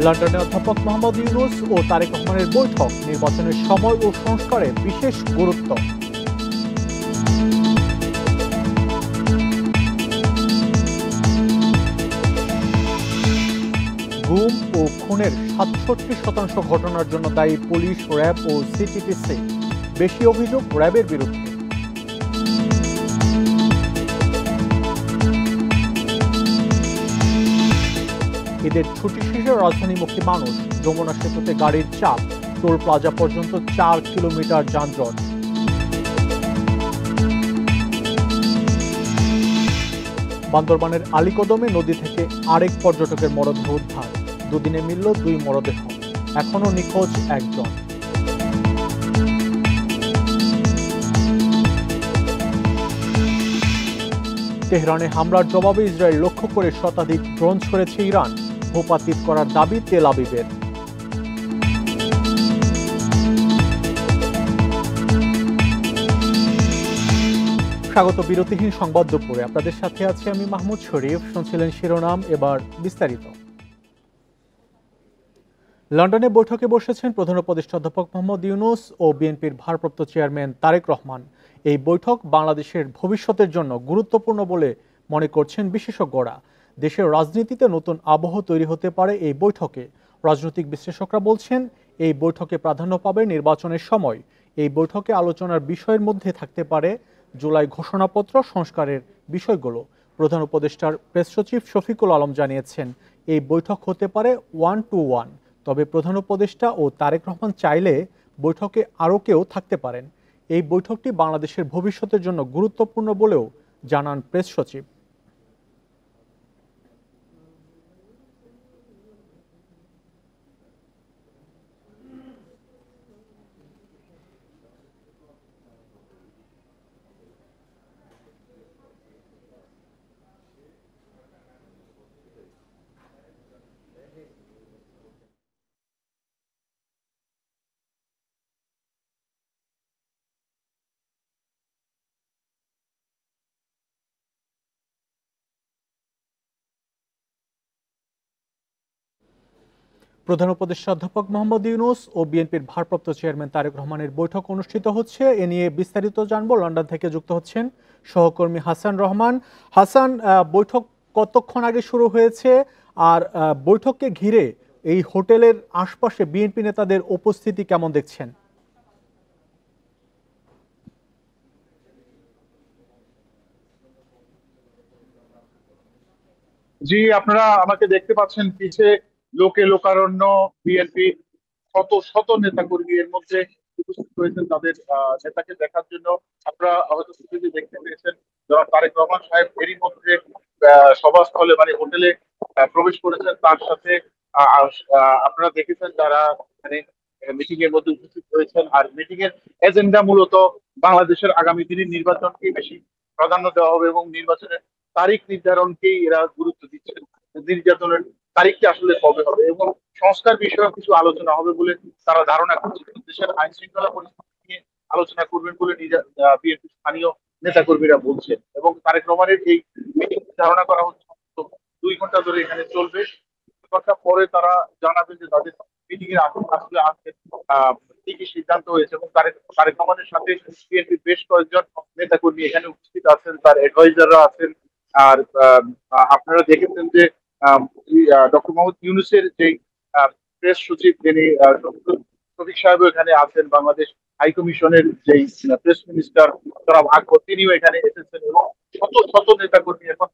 লন্ডনে অধ্যাপক মোহাম্মদ ইউনূস ও তারেক রহমানের বৈঠক, নির্বাচনের সময় ও সংস্কারে বিশেষ গুরুত্ব। গুম ও খুনের ৬৭% ঘটনার জন্য দায়ী পুলিশ, র্যাব ও সিটিটিসি। বেশি অভিযোগ র্যাবের বিরুদ্ধে। ঈদের ছুটি শেষে রাজধানীমুখী মানুষ, যমুনা সেতুতে গাড়ির চাপ, টোল প্লাজা পর্যন্ত ৪ কিলোমিটার যানজট। বান্দরবানের আলীকদমে নদী থেকে আরেক পর্যটকের মরদেহ উদ্ধার, দুদিনে মিলল ২ মরদেহ, এখনো নিখোঁজ একজন। তেহরানে হামলার জবাবে ইসরায়েল লক্ষ্য করে শতাধিক ড্রোন ছড়েছে ইরান, ভূপাতিত করার দাবি তেল আবিবের। স্বাগত বিরতিহীন সংবাদ দুপুরে, আপনাদের সাথে আছি আমি মাহমুদ শরীফ। শুনছিলেন শিরোনাম, এবার বিস্তারিত। লন্ডনে বৈঠকে বসেছেন প্রধান উপদেষ্টা অধ্যাপক মোহাম্মদ ইউনূস ও বিএনপির ভারপ্রাপ্ত চেয়ারম্যান তারেক রহমান। এই বৈঠক বাংলাদেশের ভবিষ্যতের জন্য গুরুত্বপূর্ণ বলে মনে করছেন বিশেষজ্ঞরা। দেশের রাজনীতিতে নতুন আবহ তৈরি হতে পারে এই বৈঠকে। রাজনৈতিক বিশ্লেষকরা বলছেন, এই বৈঠকে প্রাধান্য পাবে নির্বাচনের সময়। এই বৈঠকে আলোচনার বিষয়ের মধ্যে থাকতে পারে জুলাই ঘোষণাপত্র সংস্কারের বিষয়গুলো। প্রধান উপদেষ্টার প্রেস সচিব শফিকুল আলম জানিয়েছেন, এই বৈঠক হতে পারে 1-to-1, তবে প্রধান উপদেষ্টা ও তারেক রহমান চাইলে বৈঠকে আরও কেউ থাকতে পারেন। এই বৈঠকটি বাংলাদেশের ভবিষ্যতের জন্য গুরুত্বপূর্ণ বলেও জানান প্রেস সচিব। প্রধান উপদেষ্টা অধ্যাপক মোহাম্মদ ইউনূস ও বিএনপির ভারপ্রাপ্ত চেয়ারম্যান তারেক রহমানের বৈঠক অনুষ্ঠিত হচ্ছে। এ নিয়ে বিস্তারিত জানবো। লন্ডন থেকে যুক্ত হচ্ছেন সহকর্মী হাসান রহমান। হাসান, বৈঠক কতক্ষণ আগে শুরু হয়েছে, আর বৈঠককে ঘিরে এই হোটেলের আশপাশে বিএনপি নেতাদের উপস্থিতি কেমন দেখছেন? জি, আপনারা আমাকে দেখতে পাচ্ছেন, পিছে লোকে লোকারণ্য। বিএনপি শত শত নেতা কর্মী এর মধ্যে উপস্থিত হয়েছেন তাদের নেতাকে দেখার জন্য। আপনারা হয়তো ছবিতে দেখতে পেয়েছেন, যারা তারেক রহমান সাহেব এরই মধ্যে সভাস্থলে মানে হোটেলে প্রবেশ করেছেন। তার সাথে আপনারা দেখেছেন যারা মানে মিটিং এর মধ্যে উপস্থিত হয়েছেন। আর মিটিং এর এজেন্ডা মূলত বাংলাদেশের আগামী দিনের নির্বাচনকে বেশি প্রাধান্য দেওয়া হবে এবং নির্বাচনের তারিখ নির্ধারণকেই এরা গুরুত্ব দিচ্ছেন। নির্যাতনের তারিখটি আসলে কবে হবে এবং সংস্কার বিষয়ে কিছু আলোচনা হবে বলে তারা ধারণা করছে। দেশের আইন শৃঙ্খলা পরিস্থিতি নিয়ে আলোচনা করবেন বলে বিএনপি স্থানীয় নেতা কর্মীরা বলছেন। এবং তারেক রহমানের এই মিটিং ধারণা করা হচ্ছে 2 ঘন্টা ধরে এখানে চলবে। 2 ঘন্টা পরে তারা জানাবেন যে তাদের মিটিং এর আসলে আজকে কি কি সিদ্ধান্ত হয়েছে। এবং তারেক রহমানের সাথে বিএনপির বেশ কয়েকজন নেতা কর্মী এখানে উপস্থিত আছেন, তার অ্যাডভাইজাররা আছেন। আর আপনারা দেখেছেন যে ডক্টর মোহাম্মদ ইউনূসের যে প্রেস সচিব, যিনি শফিক সাহেব এখানে আছেন, বাংলাদেশ হাই কমিশনের যে প্রেস মিনিস্টার জনাব আকবর, তিনিও এখানে এসেছেন। এবং শত শত নেতা কর্মী এখন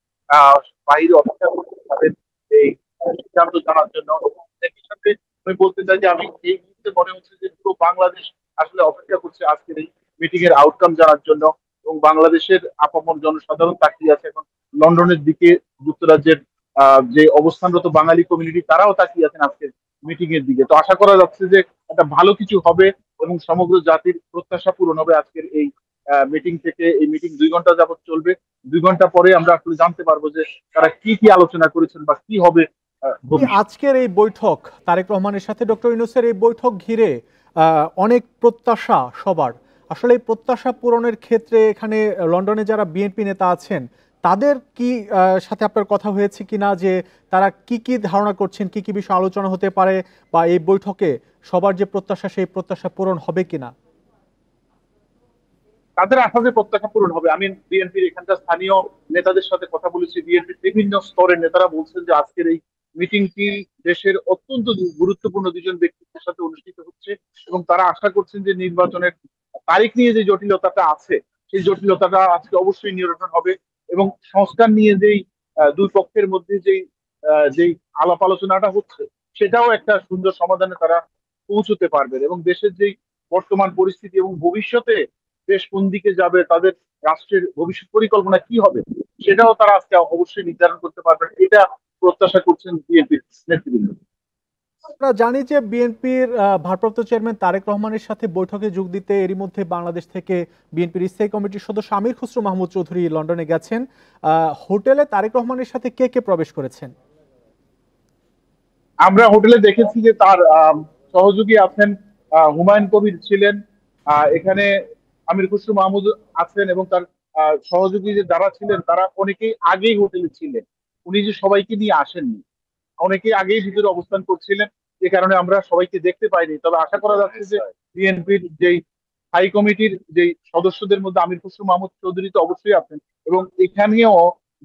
বাইরে অপেক্ষা করছেন তাদের এই সিদ্ধান্ত জানার জন্য। একই সাথে আমি বলতে চাই যে আমি এই মুহূর্তে মনে হচ্ছে যে পুরো বাংলাদেশ আসলে অপেক্ষা করছে আজকের এই মিটিং এর আউটকাম জানার জন্য। এবং বাংলাদেশের আপামর জনসাধারণ তাকিয়ে আছে এখন লন্ডনের দিকে। যুক্তরাজ্যের যে অবস্থানরত বাঙালি কমিউনিটি, তারাও তাকিয়ে আছেন আজকের মিটিং এর দিকে। তো আশা করা যাচ্ছে যে একটা ভালো কিছু হবে এবং সমগ্র জাতির প্রত্যাশা পূরণ হবে আজকের এই মিটিং থেকে। এই মিটিং 2 ঘন্টা যাবত চলবে। 2 ঘন্টা পরে আমরা আসলে জানতে পারবো যে তারা কি কি আলোচনা করেছেন বা কি হবে ভবিষ্যৎ। আজকের এই বৈঠক, তারেক রহমানের সাথে ডক্টর ইউনূসের এই বৈঠক ঘিরে অনেক প্রত্যাশা সবার। আসলে এই প্রত্যাশা পূরণের ক্ষেত্রে এখানে লন্ডনে যারা বিএনপি নেতা আছেন তাদের কি সাথে আপনার কথা হয়েছে কিনা, যে তারা কি কি ধারণা করছেন, কি কি বিষয় আলোচনা হতে পারে, বা এই বৈঠকে সবার যে প্রত্যাশা সেই প্রত্যাশা পূরণ হবে কিনা? তাদের আশা যে প্রত্যাশা পূরণ হবে। আমি বিএনপির এখানকার স্থানীয় নেতাদের সাথে কথা বলেছি, বিএনপির বিভিন্ন স্তরের নেতারা বলছেন যে আজকের এই মিটিংটি দেশের অত্যন্ত গুরুত্বপূর্ণ দুজন ব্যক্তিত্বের সাথে অনুষ্ঠিত হচ্ছে, এবং তারা আশা করছেন যে নির্বাচনের তারিখ নিয়ে যে জটিলতাটা আছে সেই জটিলতাটা আজকে অবশ্যই নিরসন হবে, এবং সংস্কার নিয়ে যেই দুই পক্ষের মধ্যে যেই আলাপ আলোচনাটা হচ্ছে সেটাও একটা সুন্দর সমাধানে তারা পৌঁছতে পারবেন, এবং দেশের যেই বর্তমান পরিস্থিতি এবং ভবিষ্যতে দেশ কোন দিকে যাবে, তাদের রাষ্ট্রের ভবিষ্যৎ পরিকল্পনা কি হবে সেটাও তারা আজকে অবশ্যই নির্ধারণ করতে পারবেন, এটা প্রত্যাশা করছেন বিএনপির নেতৃবৃন্দ। আমরা জানি যে বিএনপির ভারপ্রাপ্ত চেয়ারম্যান তারেক রহমানের সাথে বৈঠকে যোগ দিতে এরই মধ্যে বাংলাদেশ থেকে বিএনপির স্থায়ী কমিটির সদস্য আমির খসরু মাহমুদ চৌধুরী লন্ডনে গেছেন। হোটেলে তারেক রহমানের সাথে কে কে প্রবেশ করেছেন? আমরা হোটেলে দেখেছি যে তার সহযোগী আছেন, হুমায়ুন কবির ছিলেন, এখানে আমির খসরু মাহমুদ আছেন, এবং তার সহযোগী যে যারা ছিলেন তারা অনেকেই আগেই হোটেলে ছিলেন। উনি যে সবাইকে নিয়ে আসেননি, অনেকেই আগেই ভিতরে অবস্থান করছিলেন, যে কারণে আমরা সবাইকে দেখতে পাইনি। তবে আশা করা যাচ্ছে যে বিএনপির যেই স্থায়ী কমিটির যেই সদস্যদের মধ্যে আমির খসরু মাহমুদ চৌধুরী তো অবশ্যই আছেন, এবং এখানেও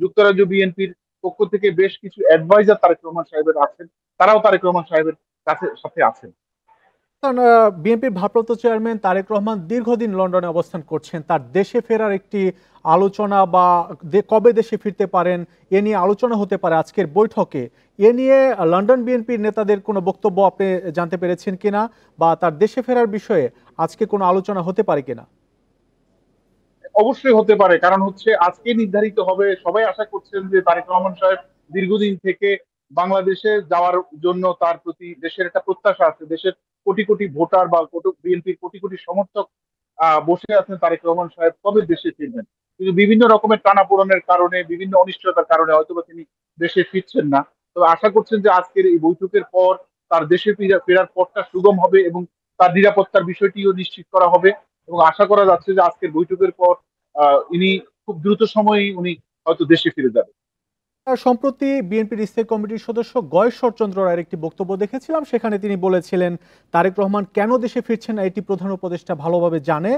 যুক্তরাজ্য বিএনপির পক্ষ থেকে বেশ কিছু অ্যাডভাইজার তারেক রহমান সাহেবের আছেন, তারাও তারেক রহমান সাহেবের সাথে আছেন। কারণ বিএনপির ভারপ্রাপ্ত চেয়ারম্যান তারেক রহমান দীর্ঘদিন লন্ডনে অবস্থান করছেন, তার দেশে ফেরার একটি আলোচনা বা কবে দেশে ফিরতে পারেন এ নিয়ে আলোচনা হতে পারে আজকের বৈঠকে। এ নিয়ে লন্ডন বিএনপির নেতাদের কোনো বক্তব্য আপনি জানতে পেরেছেন কিনা, বা তার দেশে ফেরার বিষয়ে আজকে কোনো আলোচনা হতে পারে কিনা? অবশ্যই হতে পারে, কারণ হচ্ছে আজকে নির্ধারিত হবে। সবাই আশা করছেন যে তারেক রহমান সাহেব দীর্ঘদিন থেকে বাংলাদেশে যাওয়ার জন্য তার প্রতি দেশের একটা প্রত্যাশা আছে। দেশের কোটি কোটি ভোটার বা বিএনপির কোটি কোটি সমর্থক বসে আছেন তারেক রহমান সাহেব কবে দেশে ফিরবেন। কিন্তু বিভিন্ন রকমের টানাপোড়েনের কারণে, বিভিন্ন অনিশ্চয়তার কারণে হয়তোবা তিনি দেশে ফিরছেন না। তো আশা করছেন যে আজকের এই বৈঠকের পর তার দেশে ফেরার পথটা সুগম হবে, এবং তার নিরাপত্তার বিষয়টিও নিশ্চিত করা হবে, এবং আশা করা যাচ্ছে যে আজকের বৈঠকের পর ইনি খুব দ্রুত সময়েই উনি হয়তো দেশে ফিরে যাবেন। সম্প্রতি বিএনপির স্থায়ী কমিটির সদস্য গয়েশ্বরচন্দ্র রায়ের একটি বক্তব্য দেখেছিলাম, সেখানে তিনি বলেছিলেন তারেক রহমান কেন দেশে ফিরছেন না এটি প্রধান উপদেষ্টা ভালোভাবে জানে।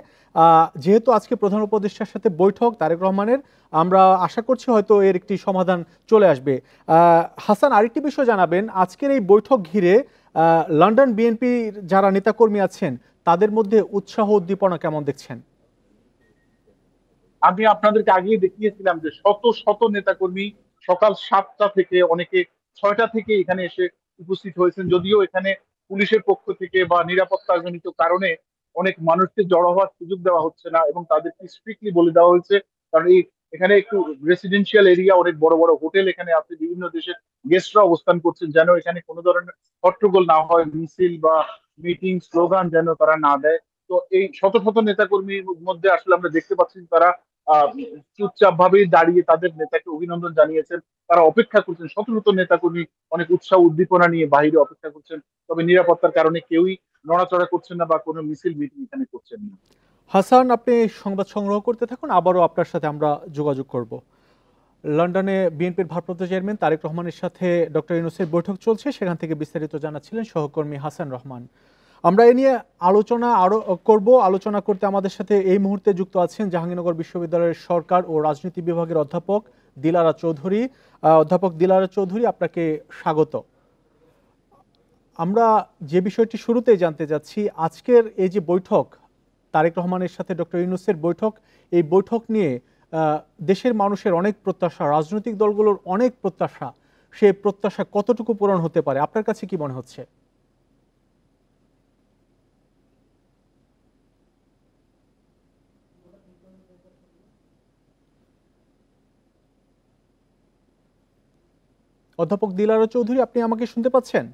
যেহেতু আজকে প্রধান উপদেষ্টার সাথে বৈঠক তারেক রহমানের, আমরা আশা করছি হয়তো এর একটি সমাধান চলে আসবে। হাসান, আরেকটি বিষয় জানাবেন, আজকের এই বৈঠক ঘিরে লন্ডন বিএনপির যারা নেতাকর্মী আছেন তাদের মধ্যে উৎসাহ উদ্দীপনা কেমন দেখছেন? আমি আপনাদেরকে আগেই দেখিয়েছিলাম যে শত শত নেতাকর্মী সকাল 7টা থেকে, অনেকে 6টা থেকে এখানে এসে উপস্থিত হয়েছেন। যদিও এখানে পুলিশের পক্ষ থেকে বা নিরাপত্তাজনিত কারণে অনেক মানুষকে জড়ো হওয়ার সুযোগ দেওয়া হচ্ছে না, এবং তাদেরকে স্ট্রিক্টলি বলে দেওয়া হয়েছে, কারণ এখানে একটু রেসিডেন্সিয়াল এরিয়া, অনেক বড় বড় হোটেল এখানে আছে, বিভিন্ন দেশের গেস্টরা অবস্থান করছেন, যেন এখানে কোনো ধরনের হট্টগোল না হয়, মিছিল বা মিটিং স্লোগান যেন তারা না দেয়। তো এই শত শত নেতাকর্মীর মধ্যে আসলে আমরা দেখতে পাচ্ছি তারা আহ চুপচাপ ভাবেই দাঁড়িয়ে তাদের নেতাকে অভিনন্দন জানিয়েছেন। তারা অপেক্ষা করছেন, শত শত নেতাকর্মী অনেক উৎসাহ উদ্দীপনা নিয়ে বাহিরে অপেক্ষা করছেন। তবে নিরাপত্তার কারণে কেউই নড়াচড়া করছেন না বা কোনো মিছিল মিটিং এখানে করছেন না। হাসান, আপনি সংবাদ সংগ্রহ করতে থাকুন, আবারও আপনার সাথে আমরা যোগাযোগ করব। লন্ডনে বিএনপির ভারপ্রাপ্ত চেয়ারম্যান তারেক রহমানের সাথে ডক্টর ইউনূসের বৈঠক চলছে, সেখান থেকে বিস্তারিত জানাচ্ছিলেন সহকর্মী হাসান রহমান। আমরা এ নিয়ে আলোচনা আরো করব। আলোচনা করতে আমাদের সাথে এই মুহূর্তে যুক্ত আছেন জাহাঙ্গীরনগর বিশ্ববিদ্যালয়ের সরকার ও রাজনীতি বিভাগের অধ্যাপক দিলারা চৌধুরী। অধ্যাপক দিলারা চৌধুরী, আপনাকে স্বাগত। আমরা যে বিষয়টি শুরুতেই জানতে যাচ্ছি, আজকের এই যে বৈঠক তারেক রহমানের সাথে ডক্টর ইউনূসের বৈঠক, এই বৈঠক নিয়ে দেশের মানুষের অনেক প্রত্যাশা, রাজনৈতিক দলগুলোর অনেক প্রত্যাশা, সেই প্রত্যাশা কতটুকু পূরণ হতে পারে আপনার কাছে কি মনে হচ্ছে? অধ্যাপক দিলারা চৌধুরী, আপনি আমাকে শুনতে পাচ্ছেন?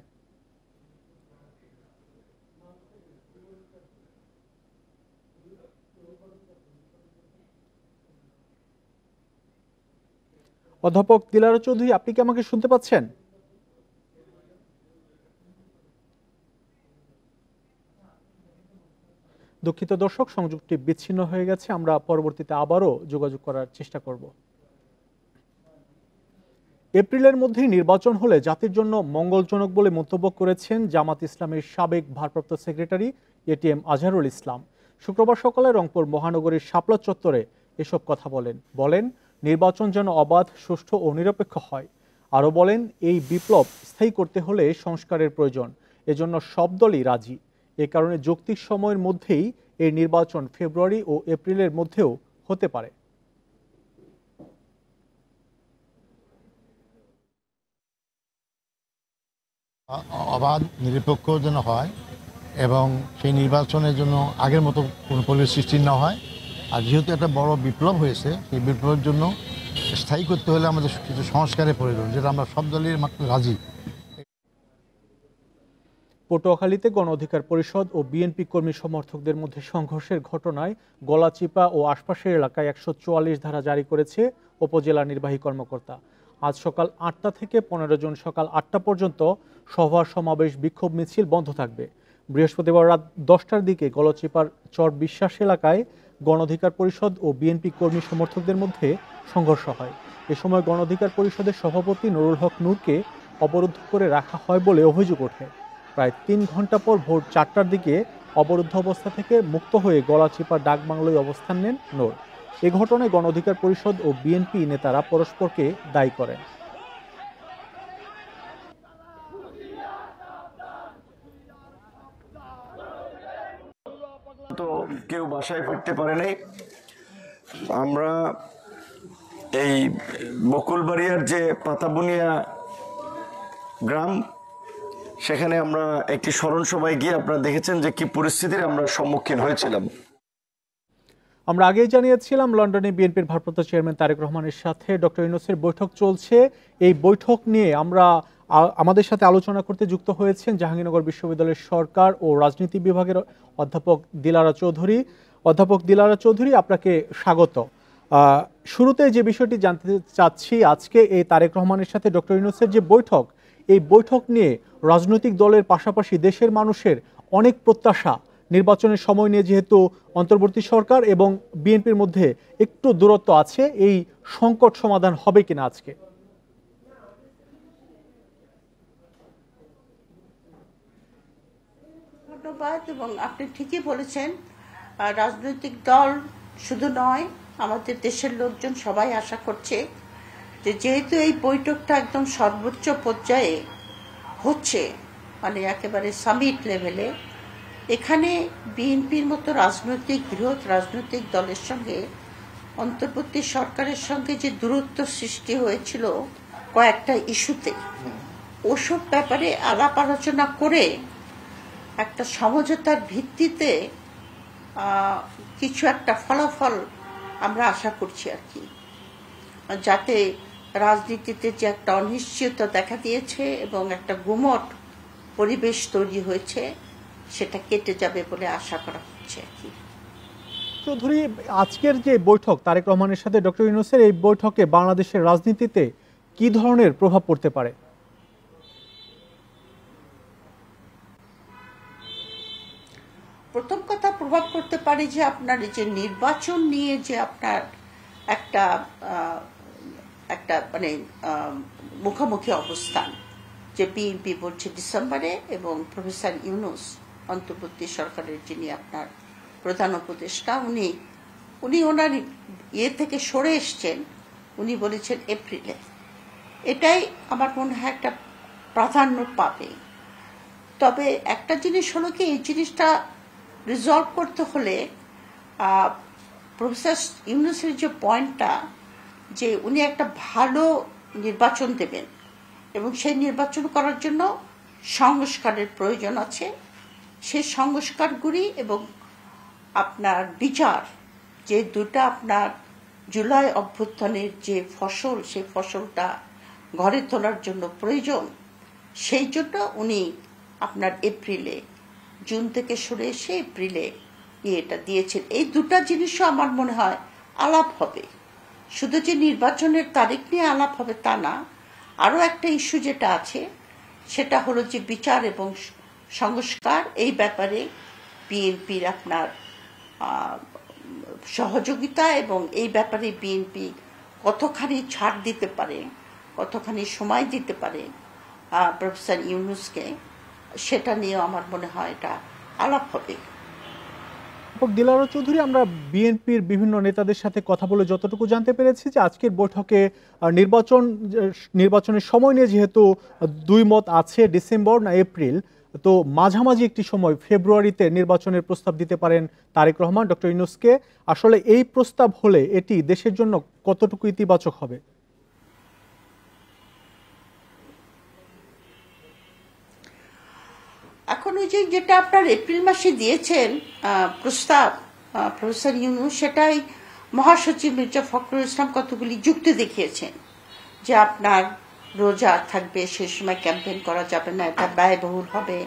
অধ্যাপক দিলারা চৌধুরী, আপনি কি আমাকে শুনতে পাচ্ছেন? দুঃখিত দর্শক, সংযোগটি বিচ্ছিন্ন হয়ে গেছে, আমরা পরবর্তীতে আবারও যোগাযোগ করার চেষ্টা করব। এপ্রিলের মধ্যেই নির্বাচন হলে জাতির জন্য মঙ্গলজনক বলে মন্তব্য করেছেন জামাত ইসলামের সাবেক ভারপ্রাপ্ত সেক্রেটারি এটিএম আজহারুল ইসলাম। শুক্রবার সকালে রংপুর মহানগরীর শাপলা চত্বরে এসব কথা বলেন নির্বাচন যেন অবাধ, সুষ্ঠু ও নিরপেক্ষ হয়। আরও বলেন, এই বিপ্লব স্থায়ী করতে হলে সংস্কারের প্রয়োজন, এজন্য সব দলই রাজি। এ কারণে যৌক্তিক সময়ের মধ্যেই এই নির্বাচন ফেব্রুয়ারি ও এপ্রিলের মধ্যেও হতে পারে। অবাধ নিরপেক্ষ যেন হয় এবং সেই নির্বাচনের জন্য আগের মতো কোনো পরিবেশ সৃষ্টি না হয়। আর যেহেতু একটা বড় বিপ্লব হয়েছে, সেই বিপ্লবের জন্য স্থায়ী করতে হলে আমাদের কিছু সংস্কারের প্রয়োজন, যেটা আমরা সব দলের মাত্র রাজি। পটুয়াখালীতে গণ অধিকার পরিষদ ও বিএনপি কর্মী সমর্থকদের মধ্যে সংঘর্ষের ঘটনায় গলাচিপা ও আশপাশের এলাকায় ১৪৪ ধারা জারি করেছে উপজেলা নির্বাহী কর্মকর্তা। আজ সকাল ৮টা থেকে ১৫ জুন সকাল ৮টা পর্যন্ত সভা সমাবেশ বিক্ষোভ মিছিল বন্ধ থাকবে। বৃহস্পতিবার রাত 10টার দিকে গলাচিপার চর বিশ্বাস এলাকায় গণ অধিকার পরিষদ ও বিএনপি কর্মী সমর্থকদের মধ্যে সংঘর্ষ হয়। এ সময় গণ অধিকার পরিষদের সভাপতি নুরুল হক নূরকে অবরুদ্ধ করে রাখা হয় বলে অভিযোগ ওঠে। প্রায় ৩ ঘন্টা পর ভোর ৪টার দিকে অবরুদ্ধ অবস্থা থেকে মুক্ত হয়ে গলাচিপা ডাকবাংলোয় অবস্থান নেন নূর। এ ঘটনায় গণ অধিকার পরিষদ ও বিএনপি নেতারা পরস্পরকে দায়ী করেন। তো কেউ বাসায় ফিরতে পারে নাই। আমরা এই বকুলবাড়িয়ার যে পাতাবুনিয়া গ্রাম, সেখানে আমরা একটি স্মরণ সভায় গিয়ে আপনারা দেখেছেন যে কি পরিস্থিতির আমরা সম্মুখীন হয়েছিলাম। আমরা আগেই জানিয়েছিলাম লন্ডনে বিএনপির ভারপ্রাপ্ত চেয়ারম্যান তারেক রহমানের সাথে ডক্টর ইউনূসের বৈঠক চলছে। এই বৈঠক নিয়ে আমাদের সাথে আলোচনা করতে যুক্ত হয়েছেন জাহাঙ্গীরনগর বিশ্ববিদ্যালয়ের সরকার ও রাজনীতি বিভাগের অধ্যাপক দিলারা চৌধুরী। অধ্যাপক দিলারা চৌধুরী, আপনাকে স্বাগত। শুরুতে যে বিষয়টি জানতে চাচ্ছি, আজকে এই তারেক রহমানের সাথে ডক্টর ইউনূসের যে বৈঠক, এই বৈঠক নিয়ে রাজনৈতিক দলের পাশাপাশি দেশের মানুষের অনেক প্রত্যাশা। নির্বাচনের সময় নিয়ে যেহেতু অন্তর্বর্তী সরকার এবং বিএনপির মধ্যে একটু দূরত্ব আছে, এই সংকট সমাধান হবে কিনা আজকে? ধন্যবাদ। এবং আপনি ঠিকই বলেছেন, রাজনৈতিক দল শুধু নয়, আমাদের দেশের লোকজন সবাই আশা করছে যে যেহেতু এই বৈঠকটা একদম সর্বোচ্চ পর্যায়ে হচ্ছে, মানে একেবারে সামিট লেভেলে, এখানে বিএনপির মতো বৃহৎ রাজনৈতিক দলের সঙ্গে অন্তর্বর্তী সরকারের সঙ্গে যে দূরত্ব সৃষ্টি হয়েছিল কয়েকটা ইস্যুতে, ওসব ব্যাপারে আলাপ আলোচনা করে একটা সমঝোতার ভিত্তিতে কিছু একটা ফলাফল আমরা আশা করছি আর কি, যাতে রাজনীতিতে যে একটা অনিশ্চয়তা দেখা দিয়েছে এবং একটা গুমট পরিবেশ তৈরি হয়েছে, সেটা কেটে যাবে বলে আশা করা হচ্ছে আর কি। চৌধুরী, আজকের যে বৈঠক তারেক রহমানের সাথে ডক্টর ইউনূসের, এই বৈঠকে বাংলাদেশের রাজনীতিতে কি ধরনের প্রভাব পড়তে পারে? প্রথম কথা, প্রভাব পড়তে পারে যে আপনার যে নির্বাচন নিয়ে যে আপনার একটা মানে মুখোমুখি অবস্থান, যে বিএনপি বলছে ডিসেম্বরে এবং প্রফেসর ইউনূস অন্তর্বর্তী সরকারের যিনি আপনার প্রধান উপদেষ্টা, উনি ওনার থেকে সরে এসছেন, উনি বলেছেন এপ্রিলে। এটাই আমার মনে হয় একটা প্রাধান্য পাবে। তবে একটা জিনিস হলো কি, এই জিনিসটা রিজলভ করতে হলে প্রফেসর ইউনূসের যে পয়েন্টটা, যে উনি একটা ভালো নির্বাচন দেবেন এবং সেই নির্বাচন করার জন্য সংস্কারের প্রয়োজন আছে, সেই সংস্কারগুলি এবং আপনার বিচার, যে দুটা আপনার জুলাই অভ্যুত্থানের যে ফসল, সেই ফসলটা ঘরে তোলার জন্য প্রয়োজন, সেই জন্য উনি আপনার জুন থেকে সরে এসে এপ্রিলে এটা দিয়েছেন। এই দুটা জিনিসও আমার মনে হয় আলাপ হবে। শুধু যে নির্বাচনের তারিখ নিয়ে আলাপ হবে তা না, আরও একটা ইস্যু যেটা আছে সেটা হলো যে বিচার এবং সংস্কার, এই ব্যাপারে বিএনপির আপনার সহযোগিতা এবং এই ব্যাপারে বিএনপি কতখানি ছাড় দিতে পারে, কতখানি সময় দিতে পারে প্রফেসর ইউনূসকে, সেটা নিয়েও আমার মনে হয় এটা আলাপ হবে। দিলারা চৌধুরী, আমরা বিএনপির বিভিন্ন নেতাদের সাথে কথা বলে যতটুকু জানতে পেরেছি যে আজকের বৈঠকে নির্বাচনের সময় নিয়ে যেহেতু দুই মত আছে, ডিসেম্বর না এপ্রিল, তো মাঝামাঝি একটি সময় ফেব্রুয়ারিতে নির্বাচনের প্রস্তাব দিতে পারেন তারেক রহমান ডক্টর ইউনূসকে। আসলে এই প্রস্তাব হলে এটি দেশের জন্য কতটুকু ইতিবাচক হবে? এখন ওই যে যেটা আপনার এপ্রিল মাসে দিয়েছেন প্রস্তাব প্রফেসর ইউনূস, সেটাই মহাসচিব মির্জা ফখরুল ইসলাম কতগুলি যুক্তি দেখিয়েছেন যে আপনার রোজা থাকবে, সে সময় ক্যাম্পেইন করা যাবে না, এটা ব্যয়বহুল হবে।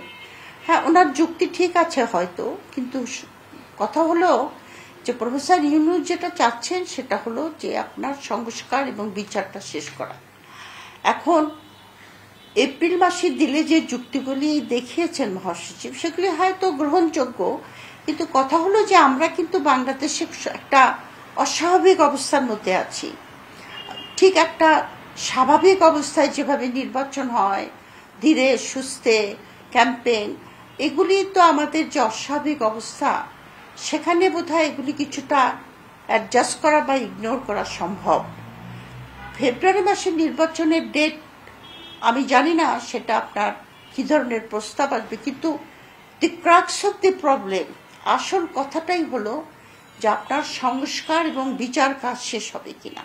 হ্যাঁ, ওনার যুক্তি ঠিক আছে হয়তো, কিন্তু কথা হলো যে প্রফেসর ইউনূস যেটা চাচ্ছেন সেটা হলো যে আপনার সংস্কার এবং বিচারটা শেষ করা। এখন এপ্রিল মাসে দিলে যে যুক্তিগুলি দেখিয়েছেন মহাসচিব, সেগুলি হয়তো গ্রহণযোগ্য, কিন্তু কথা হলো যে আমরা কিন্তু বাংলাদেশে একটা অস্বাভাবিক অবস্থার মধ্যে আছি। ঠিক একটা স্বাভাবিক অবস্থায় যেভাবে নির্বাচন হয়, ধীরে সুস্থে ক্যাম্পেইন, এগুলি তো আমাদের যে অস্বাভাবিক অবস্থা, সেখানে বোধহয় এগুলি কিছুটা অ্যাডজাস্ট করা বা ইগনোর করা সম্ভব। ফেব্রুয়ারি মাসে নির্বাচনের ডেট আমি জানি না সেটা আপনার কি ধরনের প্রস্তাব আসবে, কিন্তু দি ক্রাক্স অফ দি প্রবলেম, আসল কথাটাই হলো যে আপনার সংস্কার এবং বিচার কাজ শেষ হবে কিনা।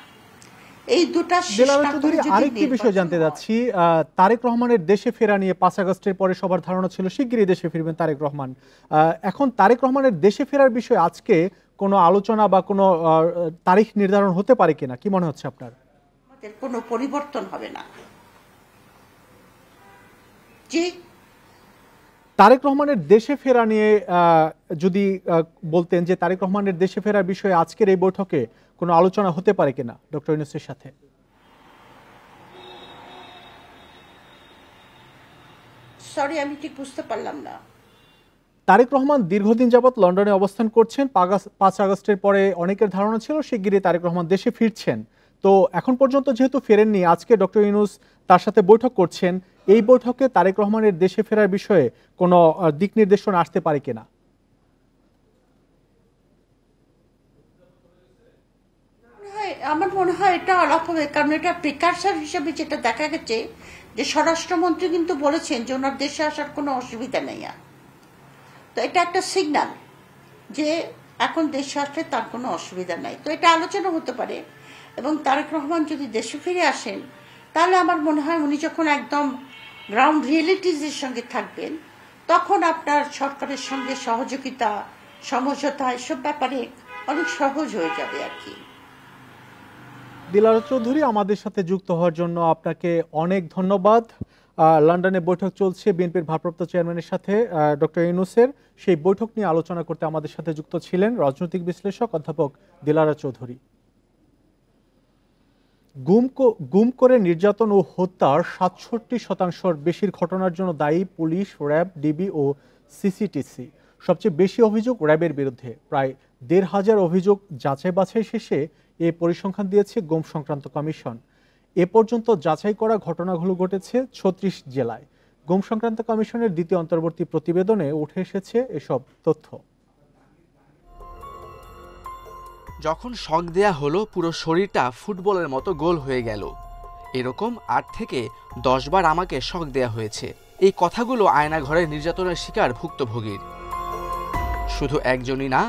এই দুটা আরেকটি বিষয় জানতে যাচ্ছি, তারেক রহমানের দেশে ফেরা নিয়ে 5 আগস্টের পরে সবার ধারণা ছিল শিগগিরই দেশে ফিরবেন তারেক রহমান। এখন তারেক রহমানের দেশে ফেরার বিষয়ে আজকে কোনো আলোচনা বা কোনো তারিখ নির্ধারণ হতে পারে কিনা, কি মনে হচ্ছে আপনার? আমাদের কোনো পরিবর্তন হবে না। জি, তারেক রহমানের দেশে ফেরা নিয়ে যদি বলতেন যে তারেক রহমানের দেশে ফেরার বিষয়ে আজকের এই বৈঠকে কোনো আলোচনা হতে পারে কিনা ডক্টর ইউনূসের সাথে? সরি, আমি ঠিক বুঝতে পারলাম না। তারেক রহমান দীর্ঘদিন যাবৎ লন্ডনে অবস্থান করছেন। 5 আগস্টের পরে অনেকের ধারণা ছিল শিগগিরই তারেক রহমান দেশে ফিরছেন। তো এখন পর্যন্ত যেহেতু ফেরেননি, আজকে ডক্টর ইউনূস তার সাথে বৈঠক করছেন, এই বৈঠকে তারেক রহমানের দেশে ফেরার বিষয়ে কোনো দিক নির্দেশনা আসতে পারে কিনা? আমার মনে হয় এটা আলাপ হবে, কারণ এটা প্রিকারসার হিসেবে যেটা দেখা গেছে যে স্বরাষ্ট্রমন্ত্রী কিন্তু বলেছেন যে ওনার দেশে আসার কোনো অসুবিধা নেই। তো এটা একটা সিগন্যাল যে এখন দেশে আসলে তার কোনো অসুবিধা নাই। তো এটা আলোচনা হতে পারে, এবং তারেক রহমান যদি দেশে ফিরে আসেন তাহলে আমার মনে হয় উনি যখন একদম গ্রাউন্ড রিয়েলিটিজের সঙ্গে থাকবেন, তখন আপনার সরকারের সঙ্গে সহযোগিতা, সমঝোতা এসব ব্যাপারে অনেক সহজ হয়ে যাবে আর কি। দিলারা চৌধুরী, আমাদের সাথে যুক্ত হওয়ার জন্য আপনাকে অনেক ধন্যবাদ। লন্ডনে বৈঠক চলছে বিএনপির ভারপ্রাপ্ত চেয়ারম্যানের সাথে ডক্টর ইউনূসের, সেই বৈঠক নিয়ে আলোচনা করতে আমাদের সাথে যুক্ত ছিলেন রাজনৈতিক বিশ্লেষক অধ্যাপক দিলারা চৌধুরী। গুম করে নির্যাতন ও হত্যার ৬৭% বেশির ঘটনার জন্য দায়ী পুলিশ, র্যাব, ডিবি ও সিসিটিসি। সবচেয়ে বেশি অভিযোগ র্যাবের বিরুদ্ধে, প্রায় ১৫০০ অভিযোগ যাচাই বাছাই শেষে এ পরিসংখ্যান দিয়েছে গুম সংক্রান্ত কমিশন। এ পর্যন্ত যাচাই করা ঘটনাগুলো ঘটেছে ৩৬ জেলায়। গুম সংক্রান্ত কমিশনের দ্বিতীয় অন্তর্বর্তী প্রতিবেদনে উঠে এসেছে এসব তথ্য। যখন শক দেয়া হলো পুরো শরীরটা ফুটবলের মতো গোল হয়ে গেল, এরকম ৮ থেকে ১০ বার আমাকে শক দেয়া হয়েছে। এই কথাগুলো আয়নাঘরের নির্যাতনের শিকার ভুক্তভোগীর। শুধু একজনই না,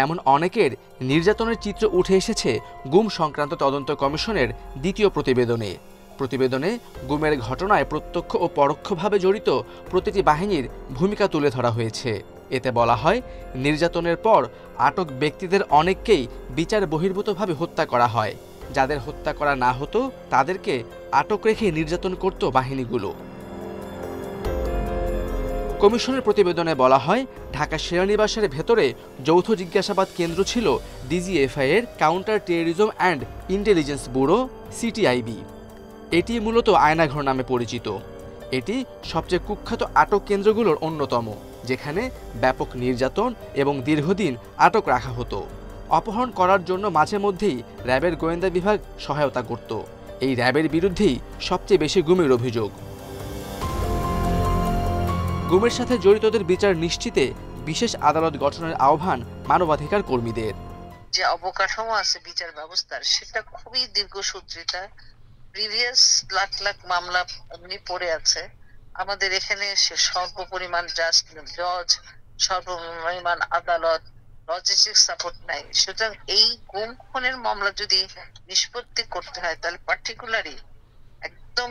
এমন অনেকের নির্যাতনের চিত্র উঠে এসেছে গুম সংক্রান্ত তদন্ত কমিশনের দ্বিতীয় প্রতিবেদনে। প্রতিবেদনে গুমের ঘটনায় প্রত্যক্ষ ও পরোক্ষভাবে জড়িত প্রতিটি বাহিনীর ভূমিকা তুলে ধরা হয়েছে। এতে বলা হয়, নির্যাতনের পর আটক ব্যক্তিদের অনেককেই বিচার বহির্ভূতভাবে হত্যা করা হয়। যাদের হত্যা করা না হতো তাদেরকে আটক রেখে নির্যাতন করত বাহিনীগুলো। কমিশনের প্রতিবেদনে বলা হয়, ঢাকা সেনানিবাসের ভেতরে যৌথ জিজ্ঞাসাবাদ কেন্দ্র ছিল ডিজিএফআই এর counter terrorism and intelligence bureau CTIB. এটি মূলত আয়নাঘর নামে পরিচিত। এটি সবচেয়ে কুখ্যাত আটক কেন্দ্রগুলোর অন্যতম, যেখানে ব্যাপক নির্যাতন এবং দীর্ঘদিন আটক রাখা হতো। অপহরণ করার জন্য মাঝে মধ্যেই র্যাবের গোয়েন্দা বিভাগ সহায়তা করত। এই র্যাবের বিরুদ্ধেই সবচেয়ে বেশি গুমের অভিযোগ। গুমের সাথে জড়িতদের বিচার নিশ্চিতে বিশেষ আদালত গঠনের আহ্বান মানবাধিকার কর্মীদের। যে অবকাঠামো আছে বিচার ব্যবস্থার, সেটা খুবই দীর্ঘসূত্রিতা। প্রিভিয়াস লাখ লাখ মামলা এমনি পড়ে আছে আমাদের এখানে। সে স্বল্প পরিমাণ জজ, স্বল্প পরিমাণ আদালত, লজিস্টিক সাপোর্ট নাই। সুতরাং এই গুম খুনের মামলা যদি নিষ্পত্তি করতে হয়, তাহলে পার্টিকুলারলি একদম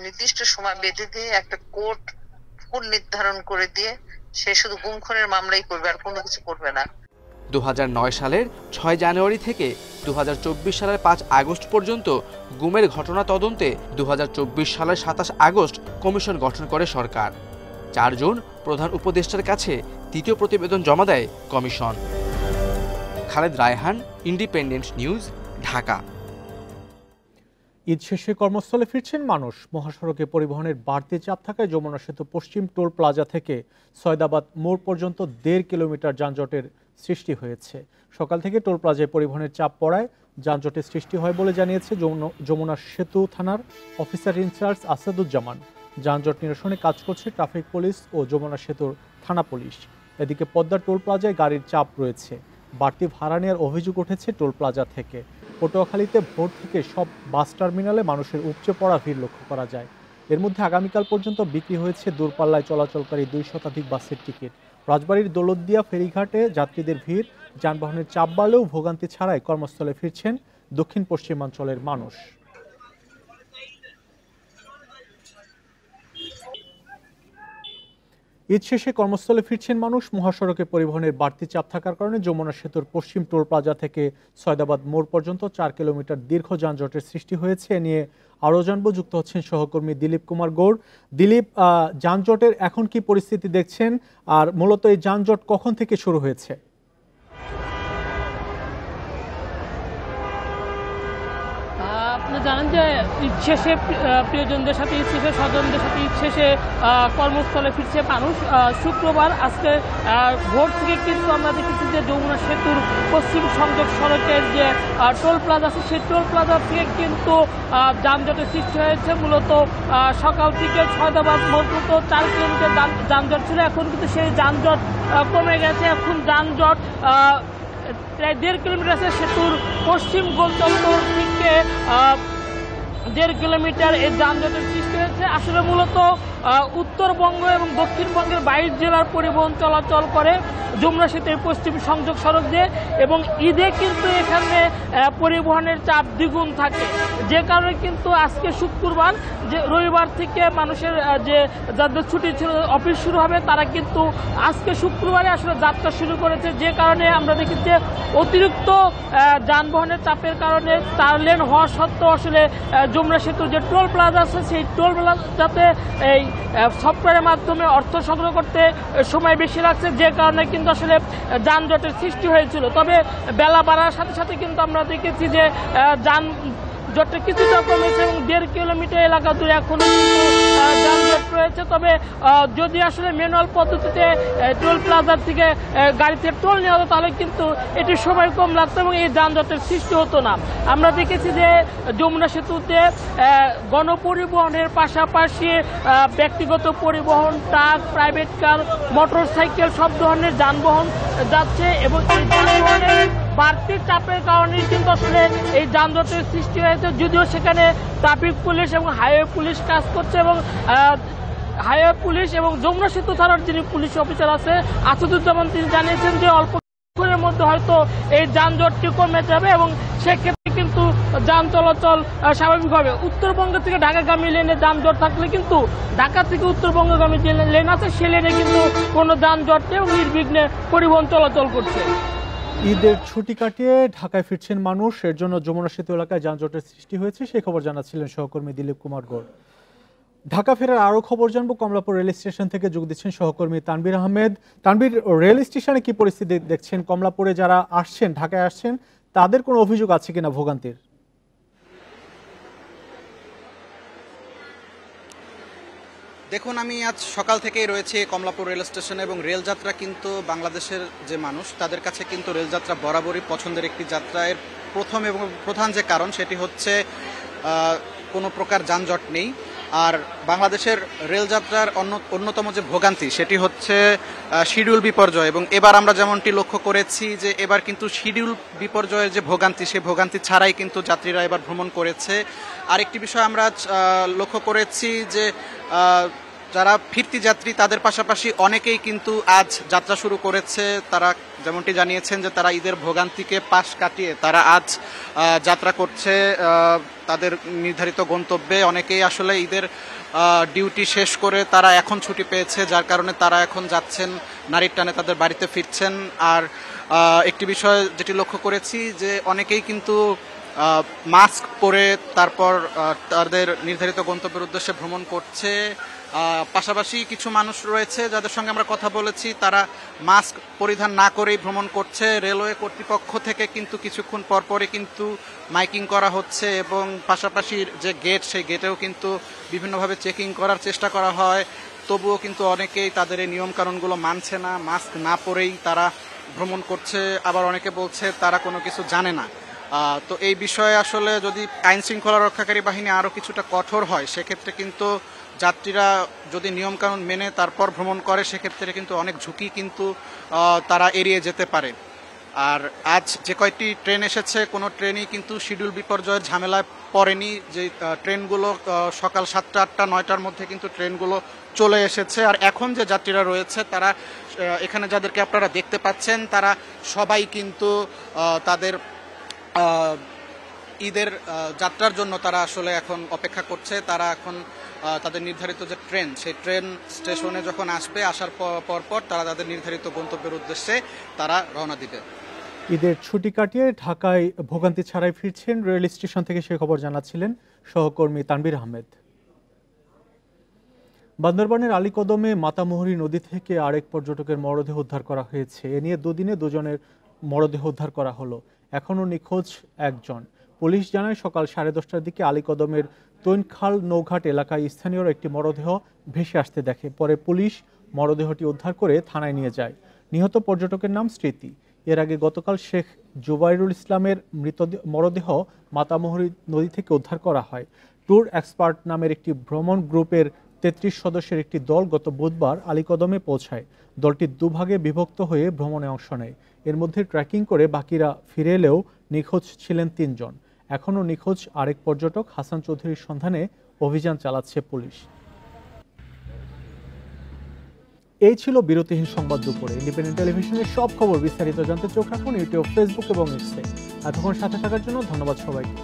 নির্দিষ্ট সময় বেঁধে দিয়ে একটা কোর্ট ফুল নির্ধারণ করে দিয়ে সে শুধু গুম খুনের মামলাই করবে, আর কোনো কিছু করবে না। 2009 সালের 6 জানুয়ারি থেকে 2024 সালের 5 আগস্ট পর্যন্ত গুমের ঘটনা তদন্তে 2024 সালের 27 আগস্ট কমিশন গঠন করে সরকার। 4 জন প্রধান উপদেষ্টার কাছে তৃতীয় প্রতিবেদন জমা দেয় commission. Khaled Raihan, independent news, Dhaka. Eid শেষে কর্মস্থলে ফিরছেন মানুষ। মহাসড়কে পরিবহনের বাড়তি চাপ থাকায় যমুনা সেতু পশ্চিম টোল প্লাজা থেকে সয়দাবাদ মোড় পর্যন্ত 1.5 কিলোমিটার যানজটের সৃষ্টি হয়েছে। সকাল থেকে টোল প্লাজায় পরিবহনের চাপ পড়ায় যানজটের সৃষ্টি হয় বলে জানিয়েছে যমুনা সেতু থানার অফিসার ইনচার্জ আসাদুজ্জামান। যানজট নিরসনে কাজ করছে ট্রাফিক পুলিশ ও যমুনা সেতুর থানা পুলিশ। এদিকে পদ্মা টোল প্লাজায় গাড়ির চাপ রয়েছে। বাড়তি ভাড়া নেওয়ার অভিযোগ উঠেছে টোল প্লাজা থেকে। পটুয়াখালীতে ভোর থেকে সব বাস টার্মিনালে মানুষের উপচে পড়া ভিড় লক্ষ্য করা যায়। এর মধ্যে আগামীকাল পর্যন্ত বিক্রি হয়েছে দূরপাল্লায় চলাচলকারী 2 শতাধিক বাসের টিকিট। রাজবাড়ীর দৌলতদিয়া ফেরিঘাটে যাত্রীদের ভিড়, যানবাহনের চাপ বাড়লেও ভোগান্তি ছাড়াই কর্মস্থলে ফিরছেন দক্ষিণ পশ্চিমাঞ্চলের মানুষ। ঈদ শেষে কর্মস্থলে ফিরছেন মানুষ। মহাসড়কে পরিবহনের বাড়তি চাপ থাকার কারণে যমুনা সেতুর পশ্চিম টোল প্লাজা থেকে সয়দাবাদ মোড় পর্যন্ত 4 কিলোমিটার দীর্ঘ যানজটের সৃষ্টি হয়েছে। এ নিয়ে আরও জানবো, যুক্ত হচ্ছেন সহকর্মী দিলীপ কুমার গৌড়। দিলীপ, যানজটের এখন কি পরিস্থিতি দেখছেন, আর মূলত এই যানজট কখন থেকে শুরু হয়েছে? আপনারা জানেন যে ঈদ শেষে প্রিয়জনদের সাথে, ঈদ শেষে স্বজনদের সাথে ঈদ শেষে কর্মস্থলে ফিরছে মানুষ। শুক্রবার আজকে ভোর থেকে কিন্তু আমরা দেখেছি যে যমুনা সেতুর পশ্চিম সংযোগ সড়কের যে টোল প্লাজা আছে, সেই টোল প্লাজা থেকে কিন্তু যানজটের সৃষ্টি হয়েছে। মূলত সকাল থেকে সয়দাবাদ মোড় পর্যন্ত 4 কিলোমিটার যানজট ছিল। এখন কিন্তু সেই যানজট কমে গেছে। এখন যানজট প্রায় 1.5 কিলোমিটার আছে। সেতুর পশ্চিম গোল চত্বর থেকে 1.5 কিলোমিটার এই যানজটের সৃষ্টি হয়েছে। আসলে মূলত উত্তরবঙ্গ এবং দক্ষিণবঙ্গের 22 জেলার পরিবহন চলাচল করে যমুনা সেতুর পশ্চিম সংযোগ সড়ক দিয়ে, এবং ঈদে কিন্তু এখানে পরিবহনের চাপ দ্বিগুণ থাকে। যে কারণে কিন্তু আজকে শুক্রবার, যে রবিবার থেকে মানুষের যে যাদের ছুটি ছিল, অফিস শুরু হবে, তারা কিন্তু আজকে শুক্রবারে আসলে যাত্রা শুরু করেছে। যে কারণে আমরা দেখি যে অতিরিক্ত যানবাহনের চাপের কারণে 4 লেন হওয়া সত্ত্বেও আসলে যমুনা সেতুর যে টোল প্লাজা আছে, সেই টোল প্লাজাতে এই সফটওয়্যারের মাধ্যমে অর্থ সংগ্রহ করতে সময় বেশি লাগছে। যে কারণে কিন্তু আসলে যানজটের সৃষ্টি হয়েছিল। তবে বেলা বাড়ার সাথে সাথে কিন্তু আমরা দেখেছি যে যানজটটা কিছুটা কমেছে এবং 1.5 কিলোমিটার এলাকা জুড়ে এখনো কিন্তু যানজট রয়েছে। তবে যদি আসলে ম্যানুয়াল পদ্ধতিতে টোল প্লাজার থেকে গাড়িতে টোল নেওয়া হতো, তাহলে কিন্তু এটি সময় কম লাগতো এবং এই যানজটের সৃষ্টি হতো না। আমরা দেখেছি যে যমুনা সেতুতে গণপরিবহনের পাশাপাশি ব্যক্তিগত পরিবহন, truck, private car, motor cycle সব ধরনের যানবাহন যাচ্ছে, এবং এই যানবাহনের বাড়তি চাপের কারণে কিন্তু আসলে এই যানজটের সৃষ্টি হয়েছে। যদিও সেখানে ট্রাফিক পুলিশ এবং হাইওয়ে পুলিশ কাজ করছে, এবং হাইওয়ে পুলিশ এবং যমুনা সেতু থানার যিনি পুলিশ অফিসার আছে আসাদুজ্জামান, তিনি জানিয়েছেন যে অল্প কিছুক্ষণের মধ্যে হয়তো এই যানজটটি কমে যাবে এবং সেক্ষেত্রে কিন্তু যান চলাচল স্বাভাবিক হবে। উত্তরবঙ্গ থেকে ঢাকাগামী লেনে যানজট থাকলে কিন্তু ঢাকা থেকে উত্তরবঙ্গগামী যে লেন আছে, সে লেনে কিন্তু কোনো যানজট নেই এবং নির্বিঘ্নে পরিবহন চলাচল করছে। ঈদের ছুটি কাটিয়ে ঢাকায় ফিরছেন মানুষ, এর জন্য যমুনা সেতু এলাকায় যানজটের সৃষ্টি হয়েছে, সেই খবর জানাচ্ছিলেন সহকর্মী দিলীপ কুমার গৌড়। ঢাকা ফেরার আরো খবর জানবো। কমলাপুর রেল স্টেশন থেকে যোগ দিচ্ছেন সহকর্মী তানভীর আহমেদ। তানভীর, রেল স্টেশনে কি পরিস্থিতি দেখছেন? কমলাপুরে যারা আসছেন, ঢাকায় আসছেন, তাদের কোনো অভিযোগ আছে কিনা ভোগান্তির? দেখুন, আমি আজ সকাল থেকেই রয়েছি কমলাপুর রেল স্টেশনে এবং রেলযাত্রা কিন্তু বাংলাদেশের যে মানুষ তাদের কাছে কিন্তু রেলযাত্রা বরাবরই পছন্দের একটি যাত্রা। এর প্রথম এবং প্রধান যে কারণ সেটি হচ্ছে কোনো প্রকার যানজট নেই। আর বাংলাদেশের রেলযাত্রার অন্যতম যে ভোগান্তি সেটি হচ্ছে শিডিউল বিপর্যয়, এবং এবার আমরা যেমনটি লক্ষ্য করেছি যে এবার কিন্তু শিডিউল বিপর্যয়ের যে ভোগান্তি সেই ভোগান্তি ছাড়াই কিন্তু যাত্রীরা এবার ভ্রমণ করেছে। আরেকটি বিষয় আমরা লক্ষ্য করেছি যে যারা ফিরতি যাত্রী তাদের পাশাপাশি অনেকেই কিন্তু আজ যাত্রা শুরু করেছে। তারা যেমনটি জানিয়েছেন যে তারা ঈদের ভোগান্তিকে পাশ কাটিয়ে তারা আজ যাত্রা করছে তাদের নির্ধারিত গন্তব্যে। অনেকেই আসলে ঈদের ডিউটি শেষ করে তারা এখন ছুটি পেয়েছে, যার কারণে তারা এখন যাচ্ছেন নারীর টানে তাদের বাড়িতে ফিরছেন। আর একটি বিষয় যেটি লক্ষ্য করেছি যে অনেকেই কিন্তু মাস্ক পরে তারপর তাদের নির্ধারিত গন্তব্যের উদ্দেশ্যে ভ্রমণ করছে। পাশাপাশি কিছু মানুষ রয়েছে যাদের সঙ্গে আমরা কথা বলেছি, তারা মাস্ক পরিধান না করেই ভ্রমণ করছে। রেলওয়ে কর্তৃপক্ষ থেকে কিন্তু কিছুক্ষণ পরপরই কিন্তু মাইকিং করা হচ্ছে এবং পাশাপাশি যে গেট সেই গেটেও কিন্তু বিভিন্নভাবে চেকিং করার চেষ্টা করা হয়। তবুও কিন্তু অনেকেই তাদের এই নিয়মকানুনগুলো মানছে না, মাস্ক না পরেই তারা ভ্রমণ করছে। আবার অনেকে বলছে তারা কোনো কিছু জানে না। তো এই বিষয়ে আসলে যদি আইন শৃঙ্খলা রক্ষাকারী বাহিনী আরও কিছুটা কঠোর হয় সেক্ষেত্রে কিন্তু যাত্রীরা যদি নিয়মকানুন মেনে তারপর ভ্রমণ করে সেক্ষেত্রে কিন্তু অনেক ঝুঁকি কিন্তু তারা এড়িয়ে যেতে পারে। আর আজ যে কয়টি ট্রেন এসেছে কোনো ট্রেনই কিন্তু শিডিউল বিপর্যয়ের ঝামেলায় পড়েনি। যে ট্রেনগুলো সকাল 7টা 8টা 9টার মধ্যে কিন্তু ট্রেনগুলো চলে এসেছে। আর এখন যে যাত্রীরা রয়েছে তারা এখানে যাদেরকে আপনারা দেখতে পাচ্ছেন তারা সবাই কিন্তু তাদের ঈদের যাত্রার জন্য তারা আসলে এখন অপেক্ষা করছে। তারা এখন তাদের নির্ধারিত যে ট্রেন সেই ট্রেন স্টেশনে যখন আসবে, আসার পরপর তারা তাদের নির্ধারিত গন্তব্যের উদ্দেশ্যে তারা রওনা দিবে। ঈদের ছুটি কাটিয়ে ঢাকায় ভোগান্তি ছাড়াই ফিরছেন রেল স্টেশন থেকে, সে খবর জানাচ্ছিলেন সহকর্মী তানভীর আহমেদ। বান্দরবানের আলীকদমে মাতামুহুরী নদী থেকে আরেক পর্যটকের মরদেহ উদ্ধার করা হয়েছে। এ নিয়ে দুদিনে দুজনের মরদেহ উদ্ধার করা হলো। এখনও নিখোঁজ একজন। পুলিশ জানায় সকাল 10:30টার দিকে আলীকদমের তৈনখাল নৌঘাট এলাকায় স্থানীয়রা একটি মরদেহ ভেসে আসতে দেখে। পরে পুলিশ মরদেহটি উদ্ধার করে থানায় নিয়ে যায়। নিহত পর্যটকের নাম স্মৃতি। এর আগে গতকাল শেখ জুবাইরুল ইসলামের মরদেহ মাতামুহুরী নদী থেকে উদ্ধার করা হয়। ট্যুর এক্সপার্ট নামের একটি ভ্রমণ গ্রুপের 33 সদস্যের একটি দল গত বুধবার আলীকদমে পৌঁছায়। দলটি দুভাগে বিভক্ত হয়ে ভ্রমণে অংশ নেয়। এর মধ্যে ট্রেকিং করে বাকিরা ফিরে এলেও নিখোঁজ ছিলেন 3 জন। এখনও নিখোঁজ আরেক পর্যটক হাসান চৌধুরীর সন্ধানে অভিযান চালাচ্ছে পুলিশ। এই ছিল বিরতিহীন সংবাদ দুপুরে। ইন্ডিপেন্ডেন্ট টেলিভিশনের সব খবর বিস্তারিত জানতে চোখ রাখুন ইউটিউব, ফেসবুক এবং এক্সে। এতক্ষণ সাথে থাকার জন্য ধন্যবাদ সবাইকে।